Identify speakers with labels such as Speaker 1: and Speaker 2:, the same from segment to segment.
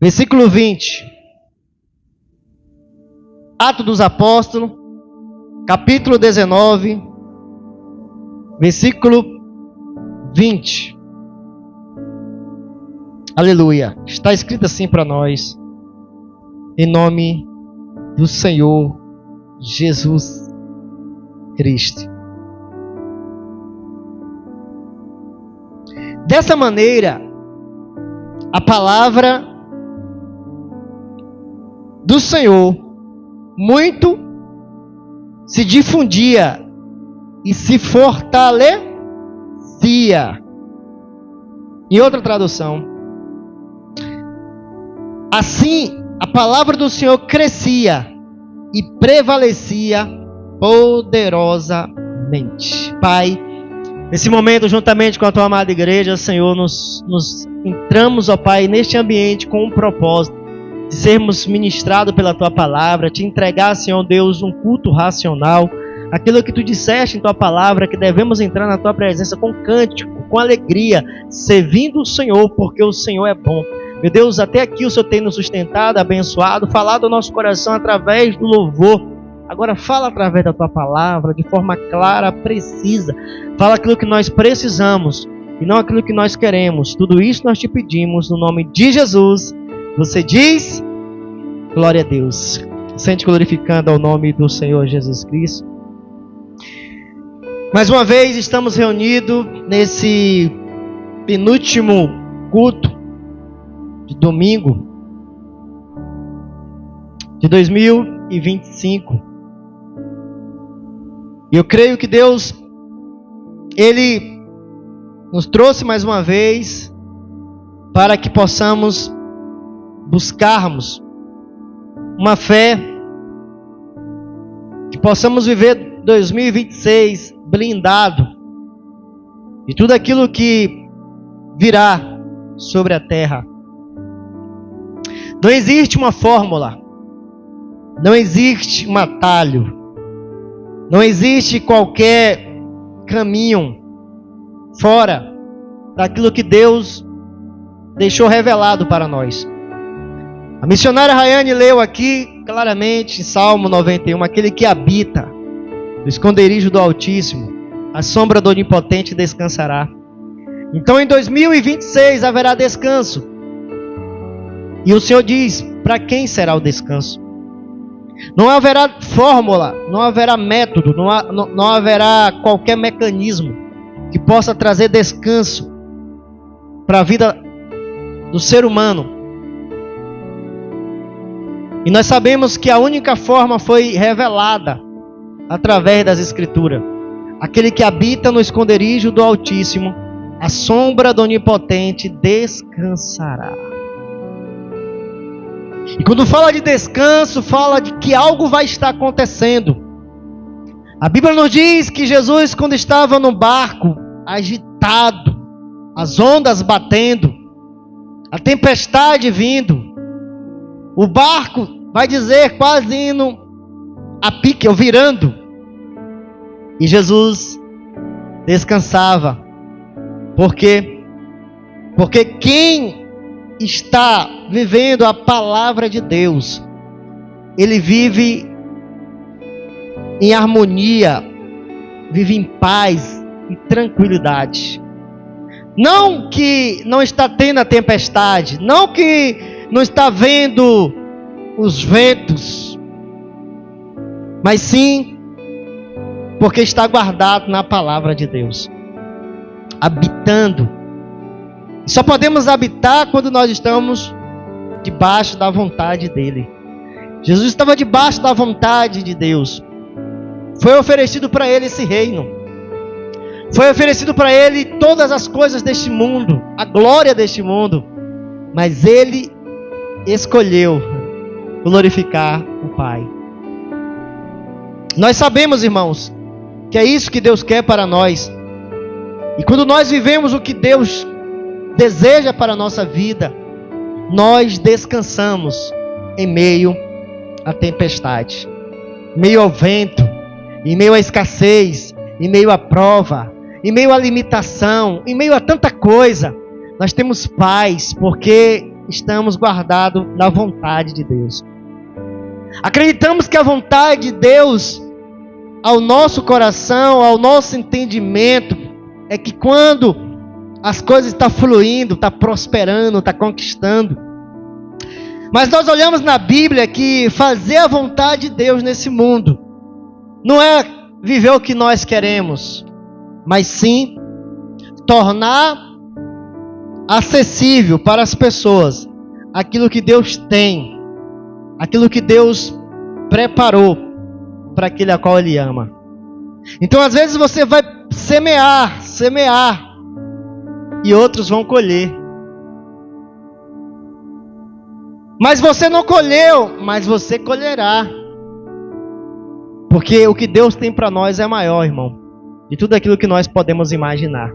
Speaker 1: Versículo 20. Atos dos Apóstolos, capítulo 19, versículo 20. Aleluia. Está escrito assim para nós, em nome do Senhor Jesus Cristo. Dessa maneira, a palavra do Senhor muito se difundia e se fortalecia. Em outra tradução, assim a palavra do Senhor crescia e prevalecia poderosamente. Pai, nesse momento, juntamente com a tua amada igreja, Senhor, nos entramos, ó Pai, neste ambiente com um propósito de sermos ministrados pela tua palavra, te entregar, Senhor Deus, um culto racional, aquilo que tu disseste em tua palavra, que devemos entrar na tua presença com cântico, com alegria, servindo o Senhor, porque o Senhor é bom. Meu Deus, até aqui o Senhor tem nos sustentado, abençoado, falado ao nosso coração através do louvor. Agora fala através da tua palavra, de forma clara, precisa. Fala aquilo que nós precisamos e não aquilo que nós queremos. Tudo isso nós te pedimos no nome de Jesus. Você diz, glória a Deus. Sente glorificando ao nome do Senhor Jesus Cristo. Mais uma vez estamos reunidos nesse penúltimo culto de domingo de 2025. E eu creio que Deus, Ele nos trouxe mais uma vez para que possamos buscarmos uma fé, que possamos viver 2026 blindado de tudo aquilo que virá sobre a terra. Não existe uma fórmula, não existe um atalho, não existe qualquer caminho fora daquilo que Deus deixou revelado para nós. A missionária Rayane leu aqui claramente em Salmo 91, aquele que habita no esconderijo do Altíssimo, a sombra do Onipotente descansará. Então em 2026 haverá descanso. E o Senhor diz, para quem será o descanso? Não haverá fórmula, não haverá método, não haverá qualquer mecanismo que possa trazer descanso para a vida do ser humano. E nós sabemos que a única forma foi revelada através das Escrituras. Aquele que habita no esconderijo do Altíssimo, a sombra do Onipotente descansará. E quando fala de descanso, fala de que algo vai estar acontecendo. A Bíblia nos diz que Jesus, quando estava no barco, agitado, as ondas batendo, a tempestade vindo, o barco, vai dizer, quase indo a pique, ou virando. E Jesus descansava. Por quê? Porque quem está vivendo a palavra de Deus, ele vive em harmonia, vive em paz e tranquilidade. Não que não está tendo a tempestade, não que não está vendo os ventos, mas sim porque está guardado na palavra de Deus, habitando. Só podemos habitar quando nós estamos debaixo da vontade dele. Jesus estava debaixo da vontade de Deus. Foi oferecido para ele esse reino. Foi oferecido para ele todas as coisas deste mundo, a glória deste mundo. Mas ele escolheu glorificar o Pai. Nós sabemos, irmãos, que é isso que Deus quer para nós. E quando nós vivemos o que Deus deseja para a nossa vida, nós descansamos em meio à tempestade, em meio ao vento, em meio à escassez, em meio à prova, em meio à limitação, em meio a tanta coisa. Nós temos paz, porque estamos guardados na vontade de Deus. Acreditamos que a vontade de Deus ao nosso coração, ao nosso entendimento, é que quando as coisas estão fluindo, estão prosperando, estão conquistando. Mas nós olhamos na Bíblia que fazer a vontade de Deus nesse mundo não é viver o que nós queremos, mas sim tornar acessível para as pessoas aquilo que Deus tem, aquilo que Deus preparou para aquele a qual Ele ama. Então às vezes você vai semear, e outros vão colher. Mas você não colheu, mas você colherá. Porque o que Deus tem para nós é maior, irmão, de tudo aquilo que nós podemos imaginar.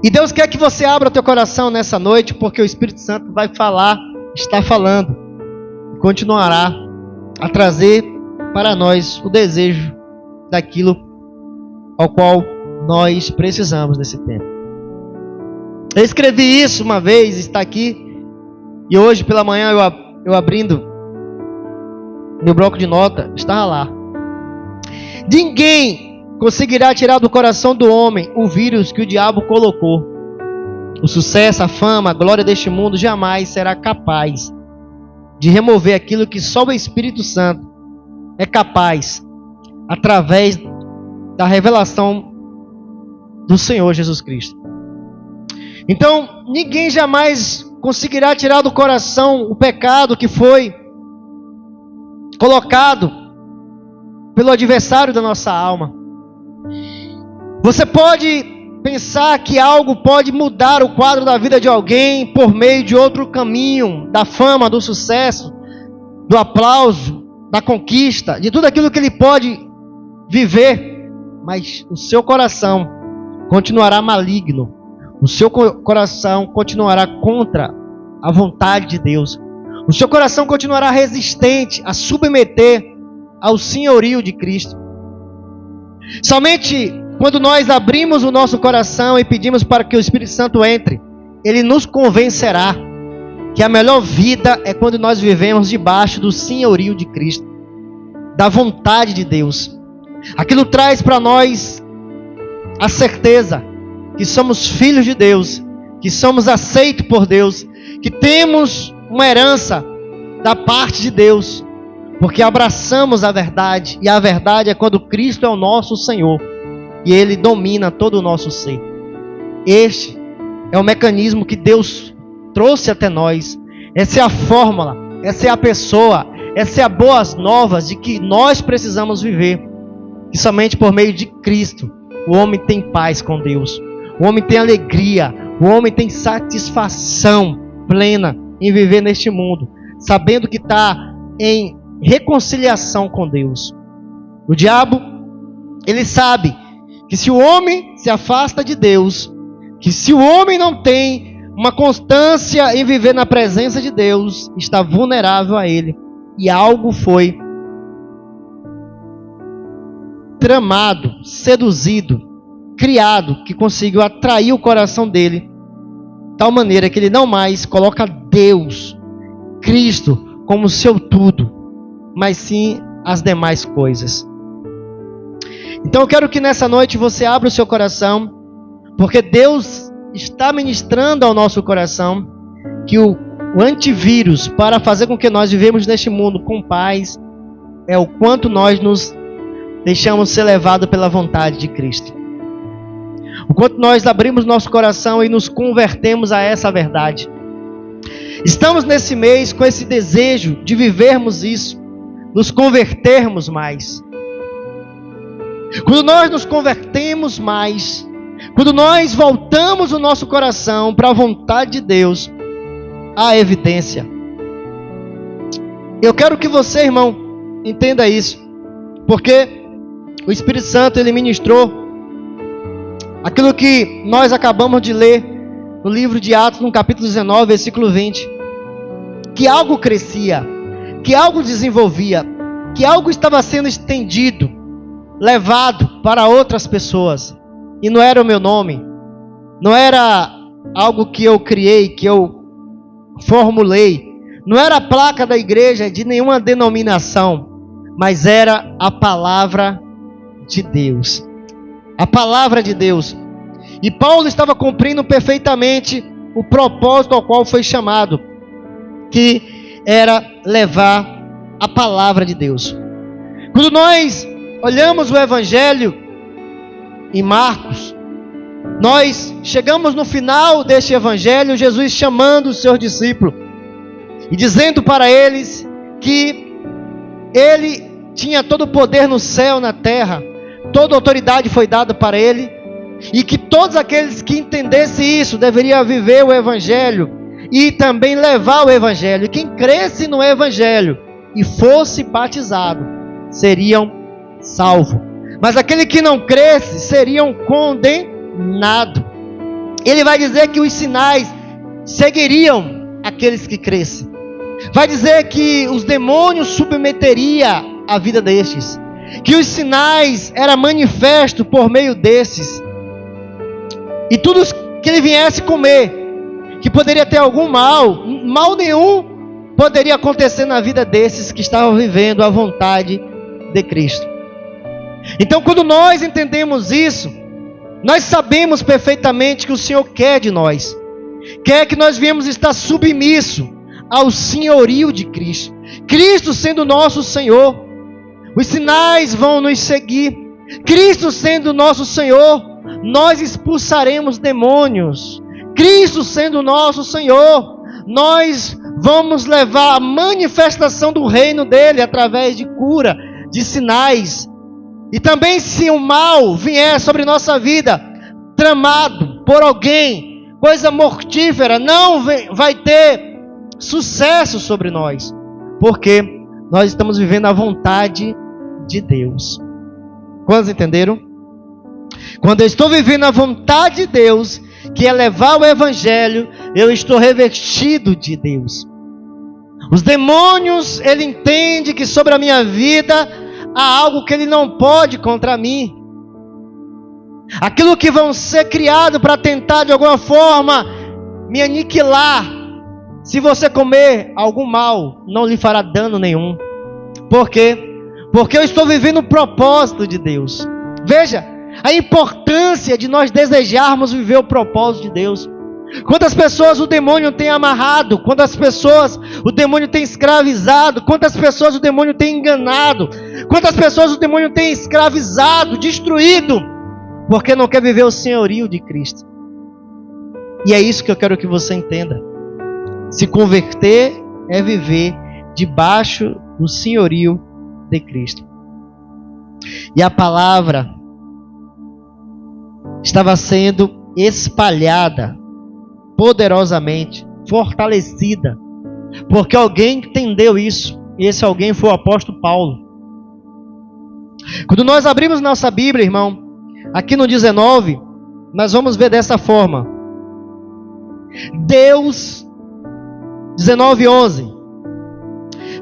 Speaker 1: E Deus quer que você abra o teu coração nessa noite, porque o Espírito Santo vai falar, está falando, e continuará a trazer para nós o desejo daquilo ao qual nós precisamos nesse tempo. Eu escrevi isso uma vez, está aqui, e hoje pela manhã eu abrindo meu bloco de nota, estava lá. Ninguém conseguirá tirar do coração do homem o vírus que o diabo colocou. O sucesso, a fama, a glória deste mundo jamais será capaz de remover aquilo que só o Espírito Santo é capaz, através da revelação do Senhor Jesus Cristo. Então, ninguém jamais conseguirá tirar do coração o pecado que foi colocado pelo adversário da nossa alma. Você pode pensar que algo pode mudar o quadro da vida de alguém por meio de outro caminho, da fama, do sucesso, do aplauso, da conquista, de tudo aquilo que ele pode viver, mas o seu coração continuará maligno. O seu coração continuará contra a vontade de Deus. O seu coração continuará resistente a submeter ao senhorio de Cristo. Somente quando nós abrimos o nosso coração e pedimos para que o Espírito Santo entre, ele nos convencerá que a melhor vida é quando nós vivemos debaixo do senhorio de Cristo, da vontade de Deus. Aquilo traz para nós a certeza que somos filhos de Deus, que somos aceitos por Deus, que temos uma herança da parte de Deus, porque abraçamos a verdade, e a verdade é quando Cristo é o nosso Senhor, e Ele domina todo o nosso ser. Este é o mecanismo que Deus trouxe até nós. Essa é a fórmula, essa é a pessoa, essa é a boas novas de que nós precisamos viver, que somente por meio de Cristo o homem tem paz com Deus. O homem tem alegria, o homem tem satisfação plena em viver neste mundo, sabendo que está em reconciliação com Deus. O diabo, ele sabe que se o homem se afasta de Deus, que se o homem não tem uma constância em viver na presença de Deus, está vulnerável a ele. E algo foi tramado, seduzido, criado, que conseguiu atrair o coração dele, de tal maneira que ele não mais coloca Deus, Cristo, como seu tudo, mas sim as demais coisas. Então eu quero que nessa noite você abra o seu coração, porque Deus está ministrando ao nosso coração que o antivírus para fazer com que nós vivemos neste mundo com paz é o quanto nós nos deixamos ser levados pela vontade de Cristo. O quanto nós abrimos nosso coração e nos convertemos a essa verdade. Estamos nesse mês com esse desejo de vivermos isso, nos convertermos mais. Quando nós nos convertemos mais, quando nós voltamos o nosso coração para a vontade de Deus, há evidência. Eu quero que você, irmão, entenda isso, porque o Espírito Santo, ele ministrou aquilo que nós acabamos de ler no livro de Atos, no capítulo 19, versículo 20. Que algo crescia, que algo desenvolvia, que algo estava sendo estendido, levado para outras pessoas. E não era o meu nome, não era algo que eu criei, que eu formulei. Não era a placa da igreja de nenhuma denominação, mas era a palavra de Deus. A palavra de Deus. E Paulo estava cumprindo perfeitamente o propósito ao qual foi chamado, que era levar a palavra de Deus. Quando nós olhamos o Evangelho em Marcos, nós chegamos no final deste Evangelho, Jesus chamando os seus discípulos e dizendo para eles que ele tinha todo o poder no céu, na terra, toda a autoridade foi dada para ele, e que todos aqueles que entendessem isso deveriam viver o Evangelho e também levar o Evangelho. E quem cresce no Evangelho e fosse batizado seriam salvos, mas aquele que não cresce seriam condenados. Ele vai dizer que os sinais seguiriam aqueles que crescem. Vai dizer que os demônios submeteriam a vida destes, que os sinais eram manifestos por meio desses, e tudo que ele viesse comer, que poderia ter algum mal nenhum poderia acontecer na vida desses que estavam vivendo a vontade de Cristo. Então, quando nós entendemos isso, nós sabemos perfeitamente que o Senhor quer de nós, quer que nós viemos estar submisso ao senhorio de Cristo, Cristo sendo nosso Senhor. Os sinais vão nos seguir. Cristo sendo nosso Senhor, nós expulsaremos demônios. Cristo sendo nosso Senhor, nós vamos levar a manifestação do reino dele através de cura, de sinais. E também, se o mal vier sobre nossa vida, tramado por alguém, coisa mortífera, não vai ter sucesso sobre nós, porque nós estamos vivendo a vontade de Deus. Quantos entenderam? Quando eu estou vivendo a vontade de Deus, que é levar o Evangelho, eu estou revestido de Deus. Os demônios, ele entende que sobre a minha vida há algo que ele não pode contra mim. Aquilo que vão ser criado para tentar de alguma forma me aniquilar. Se você comer algum mal, não lhe fará dano nenhum. Por quê? Porque eu estou vivendo o propósito de Deus. Veja a importância de nós desejarmos viver o propósito de Deus. Quantas pessoas o demônio tem amarrado, quantas pessoas o demônio tem escravizado, quantas pessoas o demônio tem enganado, quantas pessoas o demônio tem escravizado, destruído, porque não quer viver o senhorio de Cristo. E é isso que eu quero que você entenda. Se converter é viver debaixo do senhorio de Cristo. E a palavra estava sendo espalhada poderosamente, fortalecida, porque alguém entendeu isso, e esse alguém foi o apóstolo Paulo. Quando nós abrimos nossa Bíblia, irmão, aqui no 19, nós vamos ver dessa forma. Deus, 19:11,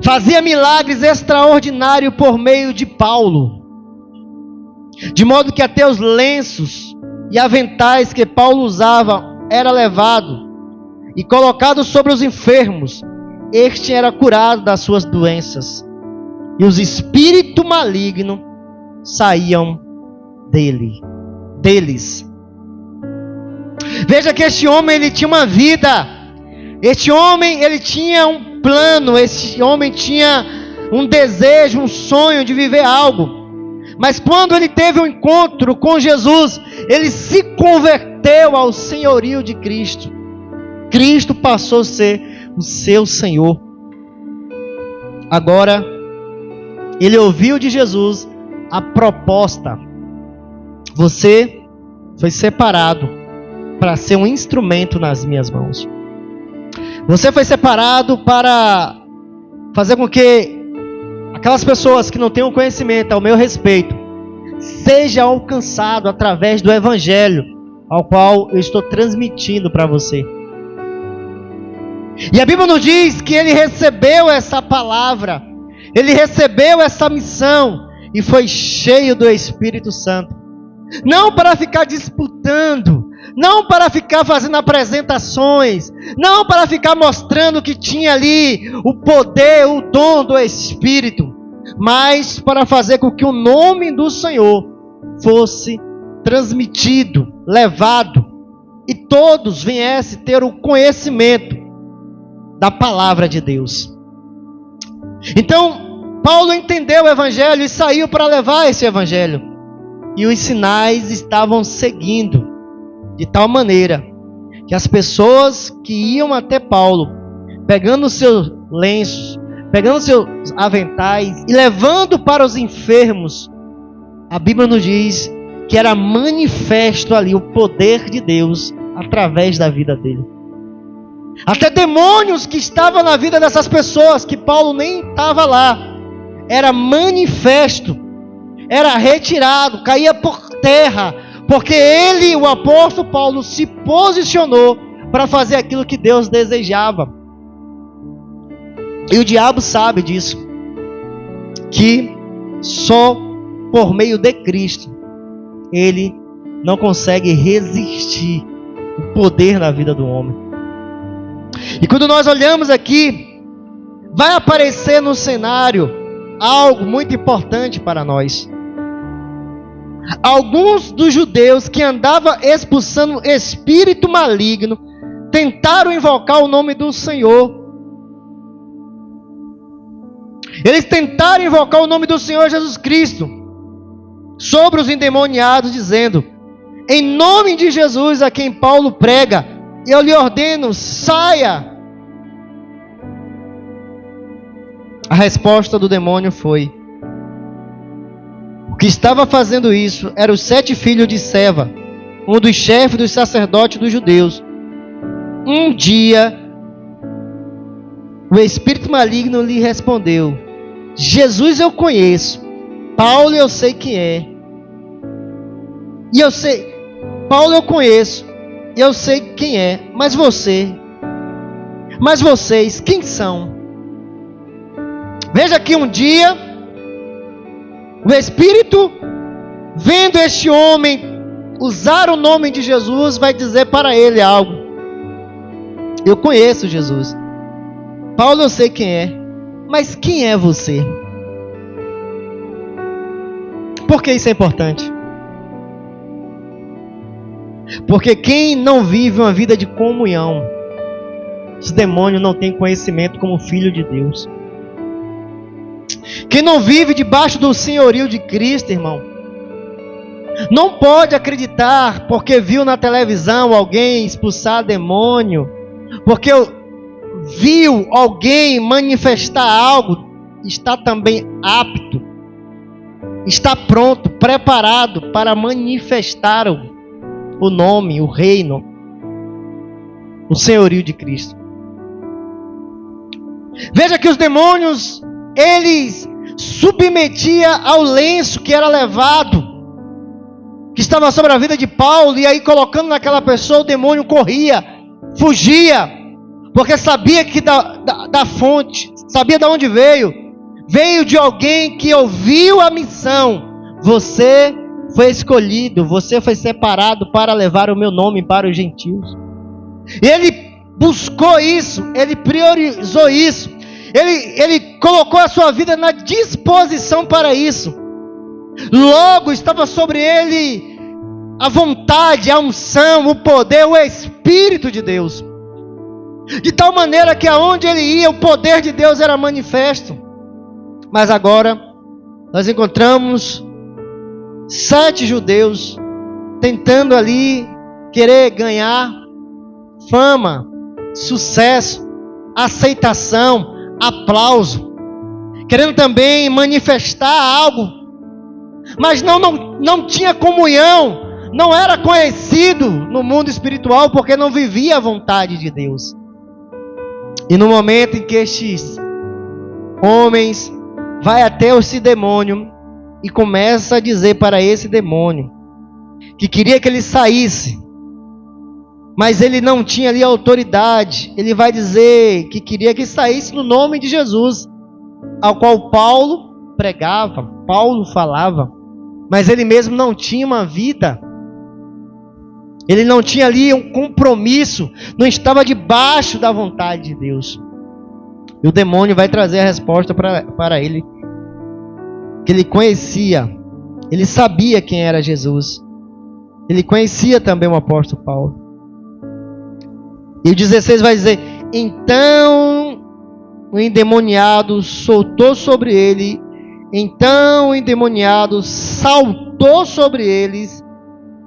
Speaker 1: fazia milagres extraordinários por meio de Paulo, de modo que até os lenços e aventais que Paulo usava era levado e colocado sobre os enfermos. Este era curado das suas doenças, e os espíritos malignos saíam deles. Veja que este homem, ele tinha uma vida. Este homem, ele tinha um plano. Este homem tinha um desejo, um sonho de viver algo. Mas quando ele teve um encontro com Jesus, ele se converteu ao senhorio de Cristo. Cristo passou a ser o seu Senhor. Agora, ele ouviu de Jesus a proposta: você foi separado para ser um instrumento nas minhas mãos. Você foi separado para fazer com que aquelas pessoas que não têm conhecimento ao meu respeito seja alcançado através do Evangelho ao qual eu estou transmitindo para você. E a Bíblia nos diz que ele recebeu essa palavra, ele recebeu essa missão e foi cheio do Espírito Santo. Não para ficar disputando, não para ficar fazendo apresentações, não para ficar mostrando que tinha ali o poder, o dom do Espírito, mas para fazer com que o nome do Senhor fosse transmitido, levado, e todos viessem ter o conhecimento da palavra de Deus. Então, Paulo entendeu o evangelho e saiu para levar esse evangelho. E os sinais estavam seguindo, de tal maneira que as pessoas que iam até Paulo, pegando seus lenços, pegando seus aventais e levando para os enfermos, a Bíblia nos diz que era manifesto ali o poder de Deus através da vida dele. Até demônios que estavam na vida dessas pessoas, que Paulo nem estava lá, era manifesto, era retirado, caía por terra, porque ele, o apóstolo Paulo, se posicionou para fazer aquilo que Deus desejava. E o diabo sabe disso, que só por meio de Cristo ele não consegue resistir o poder na vida do homem. E quando nós olhamos aqui, vai aparecer no cenário algo muito importante para nós. Alguns dos judeus que andavam expulsando espírito maligno tentaram invocar o nome do Senhor. Eles tentaram invocar o nome do Senhor Jesus Cristo sobre os endemoniados, dizendo: em nome de Jesus a quem Paulo prega, eu lhe ordeno, saia. A resposta do demônio foi: o que estava fazendo isso eram os 7 filhos de Seva, um dos chefes dos sacerdotes dos judeus. Um dia, o espírito maligno lhe respondeu: Jesus eu conheço, Paulo eu sei quem é. E eu sei, Paulo eu conheço, eu sei quem é, mas vocês, quem são? Veja que um dia, o Espírito, vendo este homem usar o nome de Jesus, vai dizer para ele algo: eu conheço Jesus, Paulo eu sei quem é, mas quem é você? Por que isso é importante? Porque quem não vive uma vida de comunhão, esse demônio não tem conhecimento como filho de Deus. Quem não vive debaixo do senhorio de Cristo, irmão, não pode acreditar porque viu na televisão alguém expulsar demônio, porque viu alguém manifestar algo, está também apto, está pronto, preparado para manifestar o nome, o reino, o senhorio de Cristo. Veja que os demônios, eles submetiam ao lenço que era levado, que estava sobre a vida de Paulo, e aí colocando naquela pessoa, o demônio corria, fugia, porque sabia que da fonte, sabia de onde veio de alguém que ouviu a missão: você foi escolhido, você foi separado para levar o meu nome para os gentios. Ele buscou isso, ele priorizou isso, ele colocou a sua vida na disposição para isso. Logo estava sobre ele a vontade, a unção, o poder, o Espírito de Deus, de tal maneira que aonde ele ia, o poder de Deus era manifesto. Mas agora nós encontramos 7 judeus tentando ali querer ganhar fama, sucesso, aceitação, aplauso, querendo também manifestar algo, mas não tinha comunhão, não era conhecido no mundo espiritual, porque não vivia a vontade de Deus. E no momento em que estes homens vai até esse demônio e começa a dizer para esse demônio que queria que ele saísse, mas ele não tinha ali autoridade, ele vai dizer que queria que saísse no nome de Jesus, ao qual Paulo pregava, Paulo falava, mas ele mesmo não tinha uma vida Ele não tinha ali um compromisso, não estava debaixo da vontade de Deus. E o demônio vai trazer a resposta para ele, que ele conhecia, ele sabia quem era Jesus. Ele conhecia também o apóstolo Paulo. E o 16 vai dizer: então o endemoniado soltou sobre ele, então o endemoniado saltou sobre eles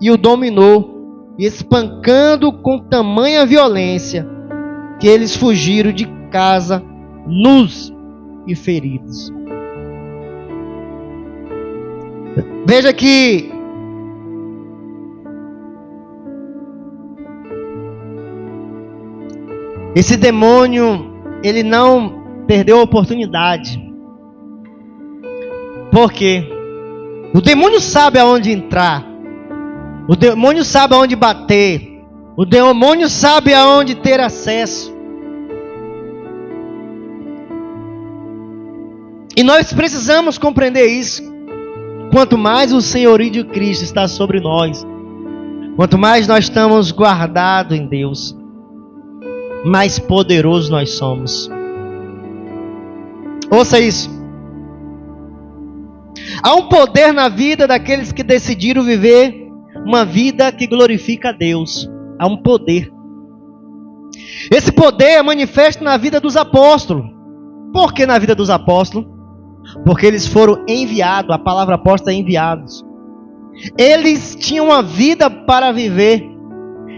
Speaker 1: e o dominou, espancando com tamanha violência que eles fugiram de casa nus e feridos. Veja que esse demônio, ele não perdeu a oportunidade. Por quê? O demônio sabe aonde entrar. O demônio sabe aonde bater. O demônio sabe aonde ter acesso. E nós precisamos compreender isso. Quanto mais o senhorio de Cristo está sobre nós, quanto mais nós estamos guardados em Deus, mais poderosos nós somos. Ouça isso. Há um poder na vida daqueles que decidiram viver uma vida que glorifica a Deus. Há um poder. Esse poder é manifesto na vida dos apóstolos. Por que na vida dos apóstolos? Porque eles foram enviados. A palavra apóstolo é enviados. Eles tinham uma vida para viver.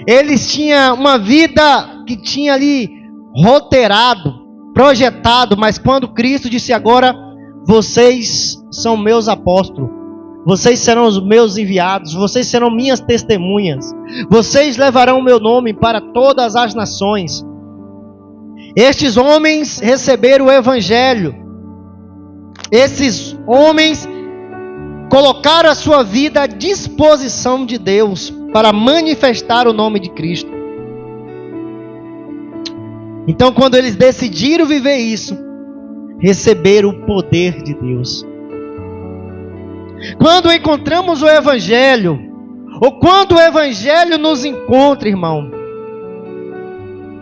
Speaker 1: Eles tinham uma vida que tinha ali roteirado, projetado. Mas quando Cristo disse: agora vocês são meus apóstolos, vocês serão os meus enviados, vocês serão minhas testemunhas, vocês levarão o meu nome para todas as nações. Estes homens receberam o evangelho. Esses homens colocaram a sua vida à disposição de Deus para manifestar o nome de Cristo. Então, quando eles decidiram viver isso, receberam o poder de Deus. Quando encontramos o evangelho, ou quando o evangelho nos encontra, irmão,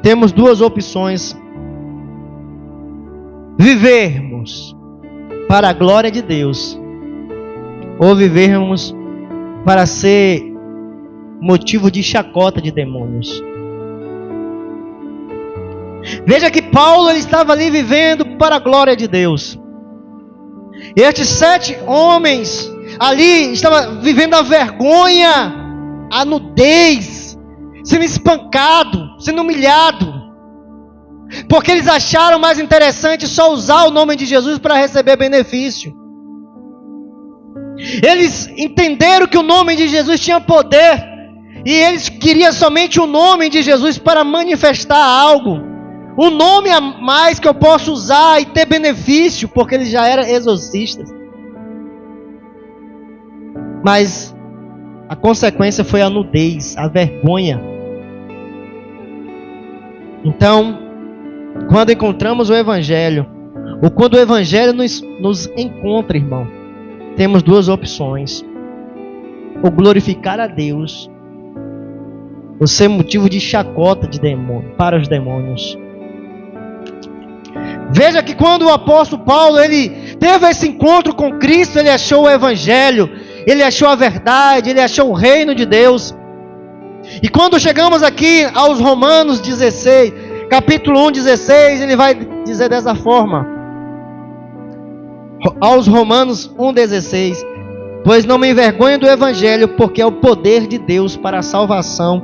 Speaker 1: temos duas opções: vivermos para a glória de Deus, ou vivermos para ser motivo de chacota de demônios. Veja que Paulo, ele estava ali vivendo para a glória de Deus. E estes 7 homens ali estavam vivendo a vergonha, a nudez, sendo espancado, sendo humilhado, porque eles acharam mais interessante só usar o nome de Jesus para receber benefício. Eles entenderam que o nome de Jesus tinha poder, e eles queriam somente o nome de Jesus para manifestar algo. Um nome a mais que eu posso usar e ter benefício, porque eles já eram exorcistas. Mas a consequência foi a nudez, a vergonha. Então, quando encontramos o evangelho, ou quando o evangelho nos encontra, irmão, temos duas opções: ou glorificar a Deus, ou ser motivo de chacota de demônio, para os demônios. Veja que quando o apóstolo Paulo, ele teve esse encontro com Cristo, ele achou o evangelho, ele achou a verdade, ele achou o reino de Deus. E quando chegamos aqui aos Romanos 16, capítulo 1, 16, ele vai dizer dessa forma. Aos Romanos 1, 16: pois não me envergonho do evangelho, porque é o poder de Deus para a salvação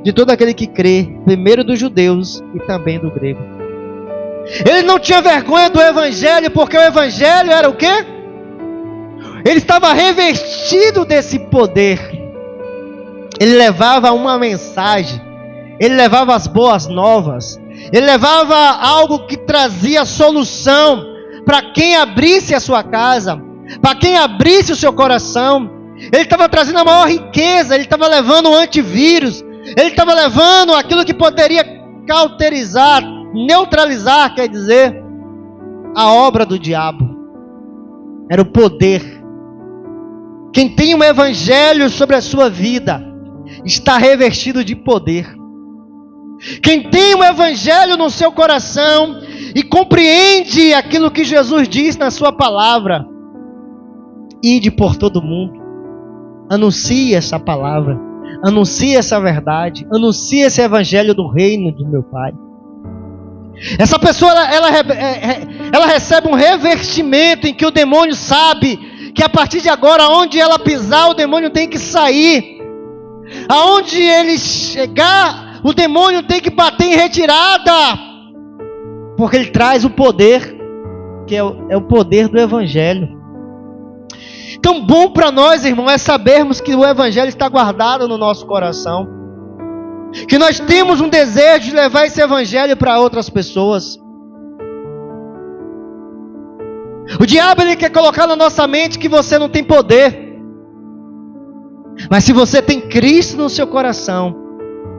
Speaker 1: de todo aquele que crê, primeiro dos judeus e também do grego. Ele não tinha vergonha do evangelho, porque o evangelho era o quê? Ele estava revestido desse poder. Ele levava uma mensagem, ele levava as boas novas, ele levava algo que trazia solução para quem abrisse a sua casa, para quem abrisse o seu coração. Ele estava trazendo a maior riqueza, ele estava levando o antivírus, ele estava levando aquilo que poderia cauterizar, neutralizar, quer dizer, a obra do diabo. Era o poder. Quem tem um evangelho sobre a sua vida, está revestido de poder. Quem tem o Evangelho no seu coração e compreende aquilo que Jesus diz na sua palavra, ide por todo mundo, anuncie essa palavra, anuncie essa verdade, anuncie esse Evangelho do reino do meu Pai. Essa pessoa, ela recebe um revestimento em que o demônio sabe que a partir de agora, onde ela pisar, o demônio tem que sair. Aonde ele chegar, o demônio tem que bater em retirada. Porque ele traz o poder, que é o poder do Evangelho. Então, bom para nós, irmão, é sabermos que o Evangelho está guardado no nosso coração. Que nós temos um desejo de levar esse Evangelho para outras pessoas. O diabo, ele quer colocar na nossa mente que você não tem poder. Mas se você tem Cristo no seu coração,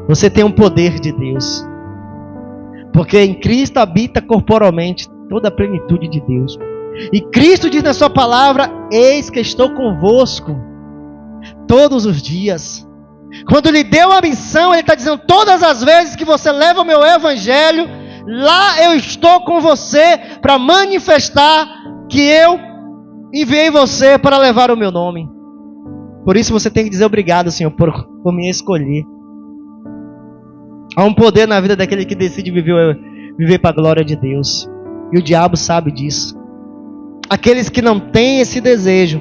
Speaker 1: você tem um poder de Deus. Porque em Cristo habita corporalmente toda a plenitude de Deus. E Cristo diz na sua palavra: eis que estou convosco todos os dias. Quando lhe deu a missão, ele está dizendo: todas as vezes que você leva o meu Evangelho, lá eu estou com você para manifestar que eu enviei você para levar o meu nome. Por isso você tem que dizer obrigado, Senhor, por me escolher. Há um poder na vida daquele que decide viver para a glória de Deus. E o diabo sabe disso. Aqueles que não têm esse desejo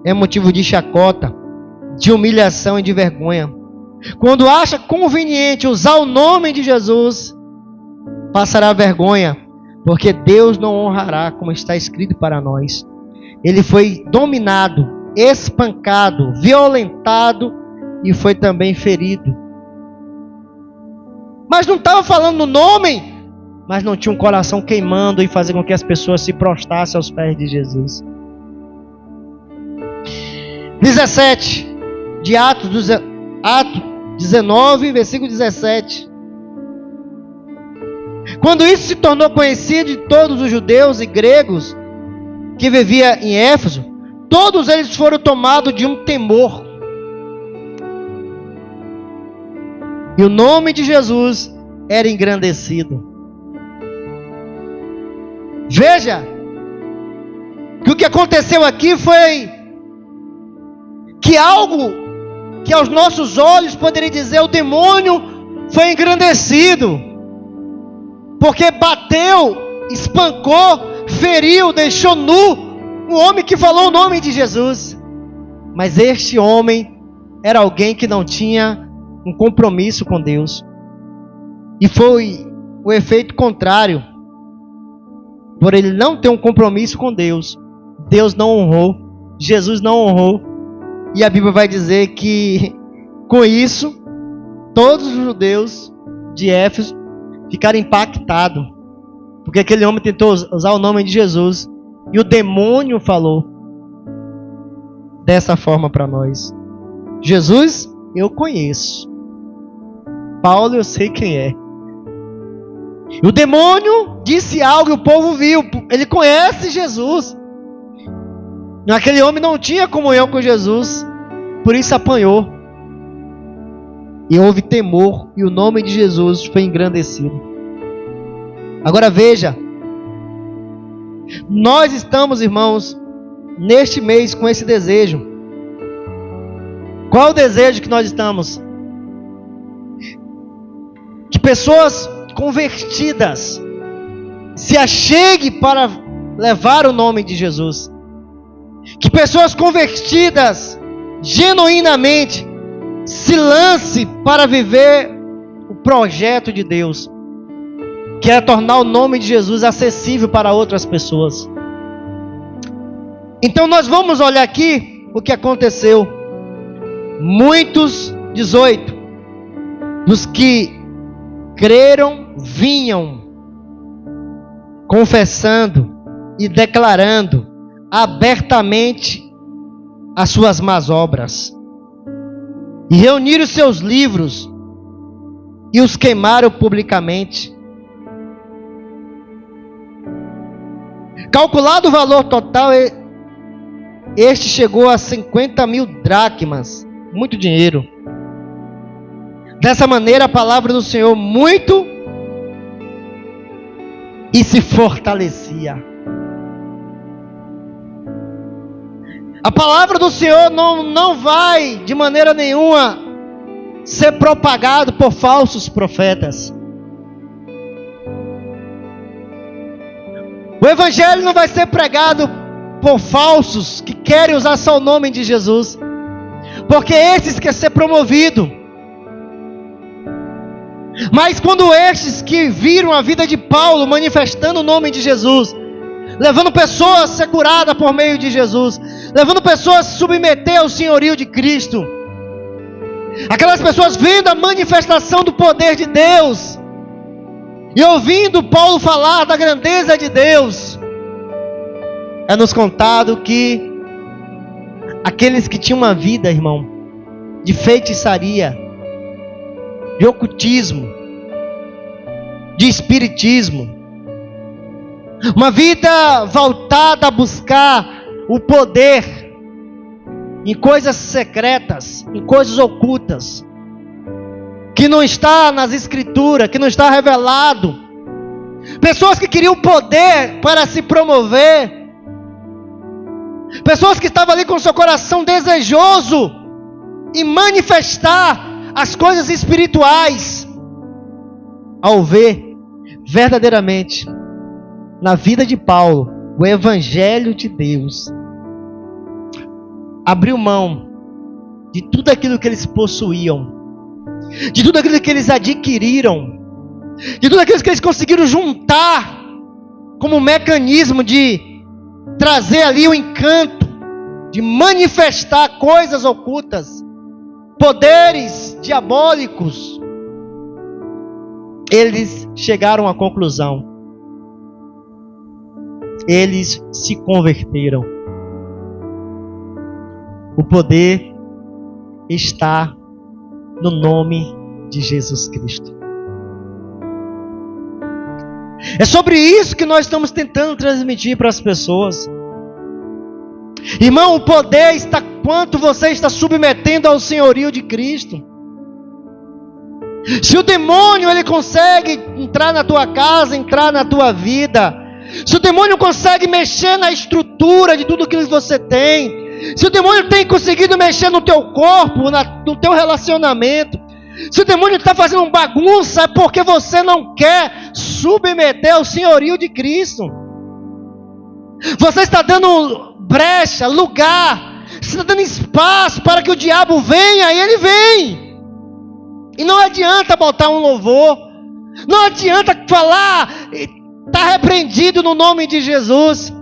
Speaker 1: é motivo de chacota, de humilhação e de vergonha. Quando acha conveniente usar o nome de Jesus, passará vergonha, porque Deus não honrará, como está escrito para nós. Ele foi dominado, espancado, violentado e foi também ferido. Mas não estava falando no nome, mas não tinha um coração queimando e fazendo com que as pessoas se prostrassem aos pés de Jesus. 17 de Atos 19, versículo 17. Quando isso se tornou conhecido de todos os judeus e gregos que viviam em Éfeso, todos eles foram tomados de um temor. E o nome de Jesus era engrandecido. Veja que o que aconteceu aqui foi que algo que aos nossos olhos poderia dizer: o demônio foi engrandecido, porque bateu, espancou, feriu, deixou nu um homem que falou o nome de Jesus. Mas este homem era alguém que não tinha um compromisso com Deus, e foi o efeito contrário. Por ele não ter um compromisso com Deus, Deus não honrou, Jesus não honrou. E a Bíblia vai dizer que com isso todos os judeus de Éfeso ficaram impactados, porque aquele homem tentou usar o nome de Jesus e o demônio falou dessa forma para nós: Jesus eu conheço, Paulo eu sei quem é. E o demônio disse algo e o povo viu. Ele conhece Jesus. Aquele homem não tinha comunhão com Jesus, por isso apanhou. E houve temor, e o nome de Jesus foi engrandecido. Agora veja, nós estamos, irmãos, neste mês com esse desejo. Qual o desejo que nós estamos? Que pessoas convertidas se achegue para levar o nome de Jesus. Que pessoas convertidas genuinamente se lance para viver o projeto de Deus, que é tornar o nome de Jesus acessível para outras pessoas. Então nós vamos olhar aqui o que aconteceu. Muitos, 18, dos que creram vinham confessando e declarando abertamente as suas más obras, e reuniram seus livros e os queimaram publicamente. Calculado o valor total, este chegou a 50.000 dracmas, muito dinheiro. Dessa maneira a palavra do Senhor muito e se fortalecia. A palavra do Senhor não vai de maneira nenhuma ser propagado por falsos profetas. O evangelho não vai ser pregado por falsos que querem usar só o nome de Jesus, porque esses querem ser promovido. Mas quando estes que viram a vida de Paulo manifestando o nome de Jesus, levando pessoas a ser curadas por meio de Jesus, levando pessoas a se submeter ao senhorio de Cristo, aquelas pessoas vendo a manifestação do poder de Deus e ouvindo Paulo falar da grandeza de Deus, é nos contado que aqueles que tinham uma vida, irmão, de feitiçaria, de ocultismo, de espiritismo, uma vida voltada a buscar o poder em coisas secretas, em coisas ocultas, que não está nas escrituras, que não está revelado. Pessoas que queriam poder para se promover, pessoas que estavam ali com seu coração desejoso em manifestar as coisas espirituais, ao ver verdadeiramente na vida de Paulo o evangelho de Deus, abriu mão de tudo aquilo que eles possuíam, de tudo aquilo que eles adquiriram, de tudo aquilo que eles conseguiram juntar como mecanismo de trazer ali o encanto, de manifestar coisas ocultas, poderes diabólicos. Eles chegaram à conclusão, eles se converteram. O poder está no nome de Jesus Cristo. É sobre isso que nós estamos tentando transmitir para as pessoas. Irmão, o poder está quanto você está submetendo ao senhorio de Cristo. Se o demônio ele consegue entrar na tua casa, entrar na tua vida, se o demônio consegue mexer na estrutura de tudo que você tem, se o demônio tem conseguido mexer no teu corpo, no teu relacionamento, se o demônio está fazendo bagunça, é porque você não quer submeter ao senhorio de Cristo. Você está dando brecha, lugar, você está dando espaço para que o diabo venha, e ele vem. E não adianta botar um louvor, não adianta falar, está repreendido no nome de Jesus.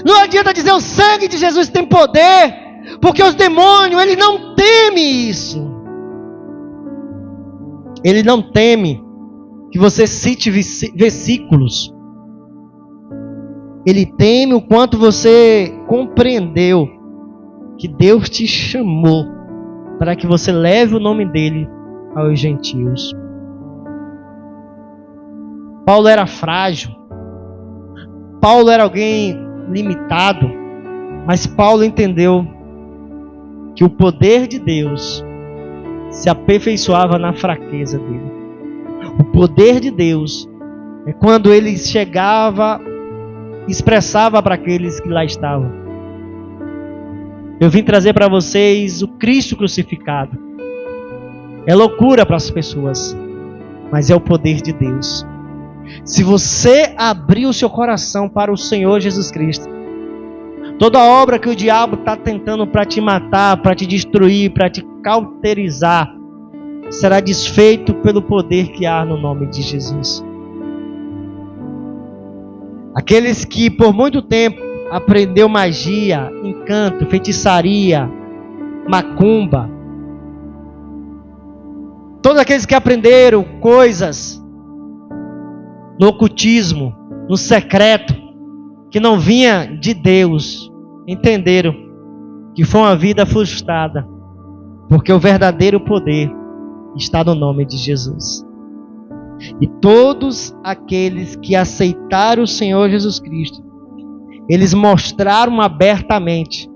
Speaker 1: Não adianta dizer o sangue de Jesus tem poder, porque os demônios, ele não teme isso. Ele não teme que você cite versículos. Ele teme o quanto você compreendeu que Deus te chamou para que você leve o nome dele aos gentios. Paulo era frágil. Paulo era alguém limitado. Mas Paulo entendeu que o poder de Deus se aperfeiçoava na fraqueza dele. O poder de Deus é quando ele chegava, expressava para aqueles que lá estavam. Eu vim trazer para vocês o Cristo crucificado. É loucura para as pessoas, mas é o poder de Deus. Se você abrir o seu coração para o Senhor Jesus Cristo, toda obra que o diabo está tentando para te matar, para te destruir, para te cauterizar, será desfeito pelo poder que há no nome de Jesus. Aqueles que por muito tempo aprendeu magia, encanto, feitiçaria, macumba, todos aqueles que aprenderam coisas no ocultismo, no secreto, que não vinha de Deus, entenderam que foi uma vida frustrada, porque o verdadeiro poder está no nome de Jesus. E todos aqueles que aceitaram o Senhor Jesus Cristo, eles mostraram abertamente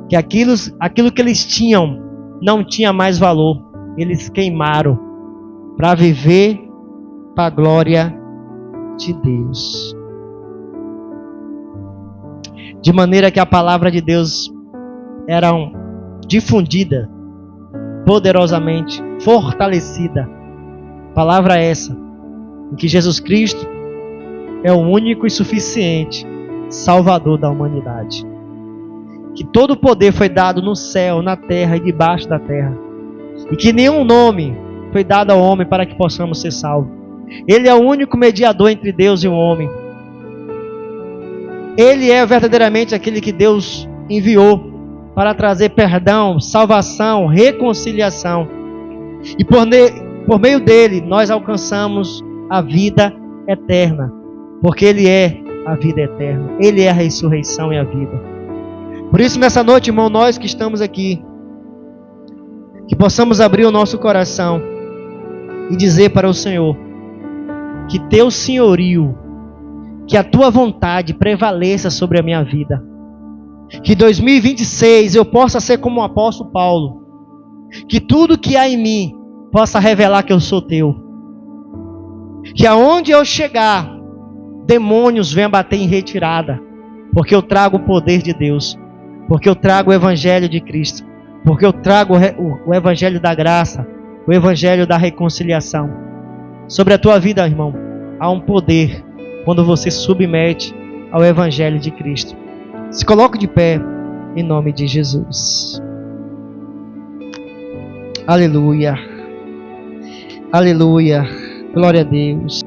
Speaker 1: que aquilo que eles tinham não tinha mais valor. Eles queimaram para viver para a glória de Deus. De maneira que a palavra de Deus era difundida poderosamente, fortalecida. Palavra essa, em que Jesus Cristo é o único e suficiente Salvador da humanidade. Que todo o poder foi dado no céu, na terra e debaixo da terra. E que nenhum nome foi dado ao homem para que possamos ser salvos. Ele é o único mediador entre Deus e o homem. Ele é verdadeiramente aquele que Deus enviou para trazer perdão, salvação, reconciliação. E por meio dele nós alcançamos a vida eterna. Porque ele é a vida eterna. Ele é a ressurreição e a vida. Por isso nessa noite, irmão, nós que estamos aqui, que possamos abrir o nosso coração e dizer para o Senhor que teu senhorio, que a tua vontade prevaleça sobre a minha vida. Que 2026 eu possa ser como o apóstolo Paulo. Que tudo que há em mim possa revelar que eu sou teu. Que aonde eu chegar, demônios venham bater em retirada. Porque eu trago o poder de Deus. Porque eu trago o evangelho de Cristo. Porque eu trago o evangelho da graça. O evangelho da reconciliação. Sobre a tua vida, irmão, há um poder quando você submete ao evangelho de Cristo. Se coloque de pé em nome de Jesus. Aleluia. Aleluia. Glória a Deus.